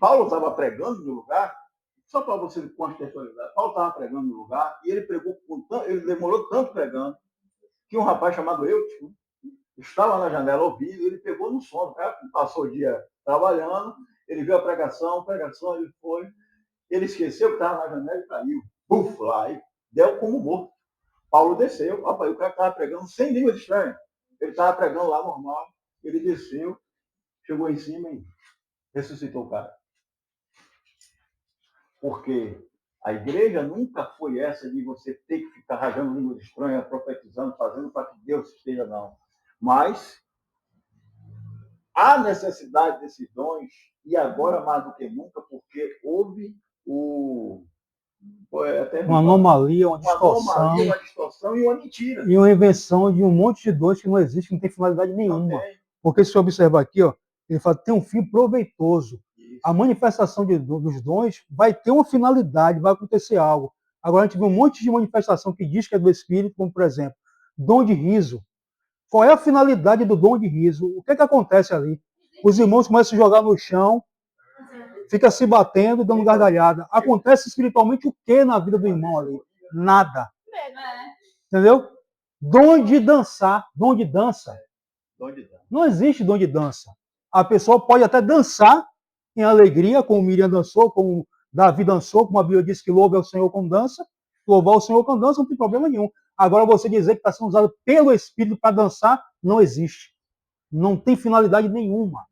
Paulo estava pregando no lugar, só para você contextualizar, Paulo estava pregando no lugar e ele pregou, ele demorou tanto pregando, que um rapaz chamado Eutico estava na janela ouvindo, ele pegou no sono, o cara passou o dia trabalhando, ele viu a pregação, ele foi, ele esqueceu que estava na janela e caiu. Buf, lá, e deu como morto. Paulo desceu, opa, o cara estava pregando sem língua estranha. Ele estava pregando lá normal, ele desceu, chegou em cima e ressuscitou o cara. Porque a igreja nunca foi essa de você ter que ficar rasgando língua estranha, profetizando, fazendo para que Deus esteja, não. Mas há necessidade desses dons, e agora mais do que nunca, porque houve uma anomalia, uma distorção e uma mentira. E uma invenção de um monte de dons que não existe, não tem finalidade nenhuma. Porque se você observar aqui, ó, ele fala que tem um fim proveitoso. Isso. A manifestação dos dons vai ter uma finalidade, vai acontecer algo. Agora a gente vê um monte de manifestação que diz que é do Espírito, como por exemplo, dom de riso. Qual é a finalidade do dom de riso? O que acontece ali? Os irmãos começam a jogar no chão, fica se batendo, dando gargalhada. Acontece espiritualmente o que na vida do irmão ali? Nada. Entendeu? Dom de dançar, dom de dança. Não existe dom de dança. A pessoa pode até dançar em alegria, como Miriam dançou, como Davi dançou, como a Bíblia diz que louva ao Senhor com dança. Louvar o Senhor com dança não tem problema nenhum. Agora, você dizer que está sendo usado pelo Espírito para dançar, não existe. Não tem finalidade nenhuma.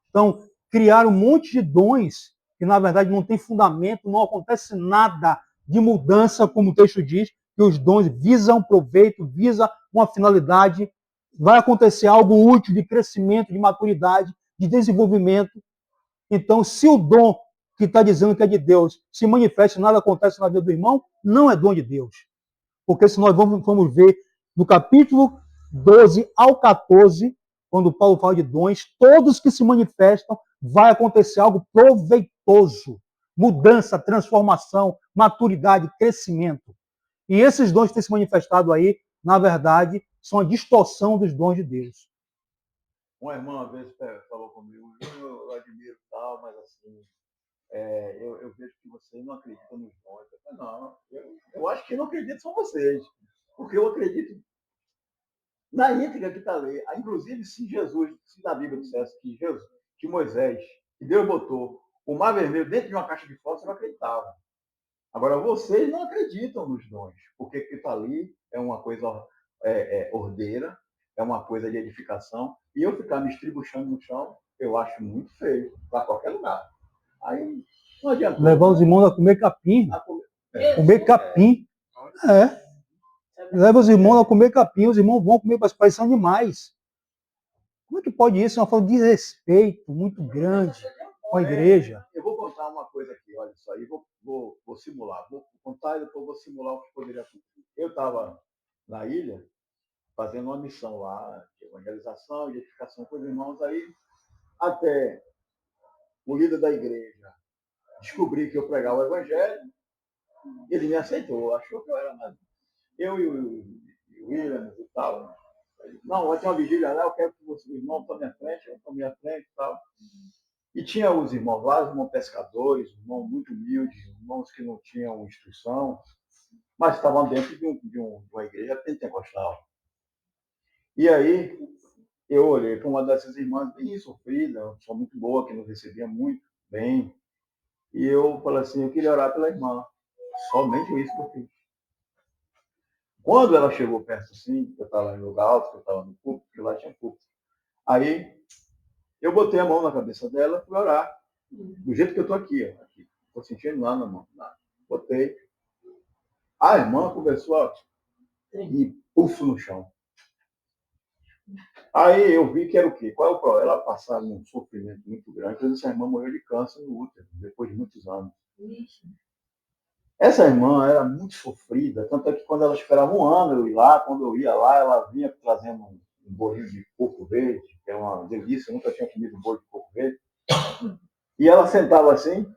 Então, criar um monte de dons que, na verdade, não tem fundamento, não acontece nada de mudança, como o texto diz, que os dons visam proveito, visam uma finalidade, vai acontecer algo útil de crescimento, de maturidade, de desenvolvimento. Então, se o dom que está dizendo que é de Deus se manifesta e nada acontece na vida do irmão, não é dom de Deus. Porque se nós vamos ver no capítulo 12 ao 14, quando Paulo fala de dons, todos que se manifestam, vai acontecer algo proveitoso. Mudança, transformação, maturidade, crescimento. E esses dons que têm se manifestado aí, na verdade, são a distorção dos dons de Deus. Uma irmã uma vez falou comigo, eu admiro tal, mas assim, eu vejo que você não acredita nos dons. Eu falei, não, eu acho que não acredito são vocês, porque eu acredito na íntegra que está ali. Inclusive, se na Bíblia dissesse que Moisés, que Deus botou o mar vermelho dentro de uma caixa de fósforo, você não acreditava. Agora, vocês não acreditam nos dons, porque o que está ali é uma coisa ordeira, é uma coisa de edificação, e eu ficar me estribuchando no chão, eu acho muito feio, para qualquer lugar. Aí, não adianta. Levar os irmãos a comer capim. Comer capim. Leva os irmãos a comer capim, os irmãos vão comer, para são animais. Como é que pode isso? É uma falta de respeito muito grande com a igreja. Eu vou contar uma coisa aqui, olha só, e vou simular. Vou contar e depois vou simular o que poderia acontecer. Eu estava na ilha, fazendo uma missão lá, de evangelização, de edificação com os irmãos, aí até o líder da igreja descobri que eu pregava o evangelho, ele me aceitou, achou que eu era mais. Eu e o William e tal. Não, vai ter uma vigília lá, eu quero que você, o irmão, tome a frente, eu tomei a frente e tal. E tinha os irmãos lá, os irmãos pescadores, irmãos muito humildes, irmãos que não tinham instrução, mas estavam dentro de uma igreja pentecostal. E aí, eu olhei para uma dessas irmãs bem sofrida, uma pessoa muito boa, que nos recebia muito bem. E eu falei assim, eu queria orar pela irmã. Somente isso que eu fiz. Quando ela chegou perto assim, eu estava em lugar alto, eu estava no púlpito, porque lá tinha púlpito. Aí, eu botei a mão na cabeça dela e fui orar. Do jeito que eu estou aqui, ó. Estou sentindo lá na mão. Botei. A irmã começou e pufo no chão. Aí eu vi que era o quê? Qual é o problema? Ela passava um sofrimento muito grande, essa irmã morreu de câncer no útero, depois de muitos anos. Essa irmã era muito sofrida, tanto é que quando ela esperava um ano eu ir lá, quando eu ia lá, ela vinha trazendo um bolinho de coco verde, que é uma delícia, eu nunca tinha comido um bolo de coco verde. E ela sentava assim,